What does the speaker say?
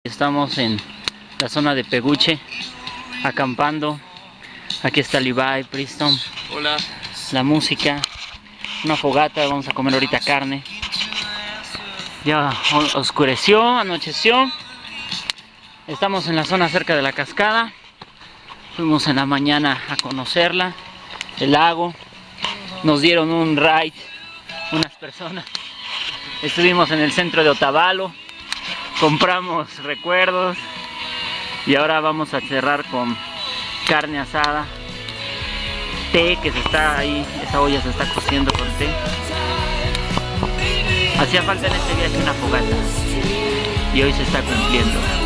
Estamos en la zona de Peguche, acampando. Aquí está Levi, Preston. Hola. La música, una fogata, vamos a comer ahorita carne. Ya oscureció, anocheció. Estamos en la zona cerca de la cascada. Fuimos en la mañana a conocerla, el lago. Nos dieron un ride unas personas. Estuvimos en el centro de Otavalo. Compramos recuerdos y ahora vamos a cerrar con carne asada, té que se está ahí, esa olla se está cociendo con té. Hacía falta en este viaje una fogata y hoy se está cumpliendo.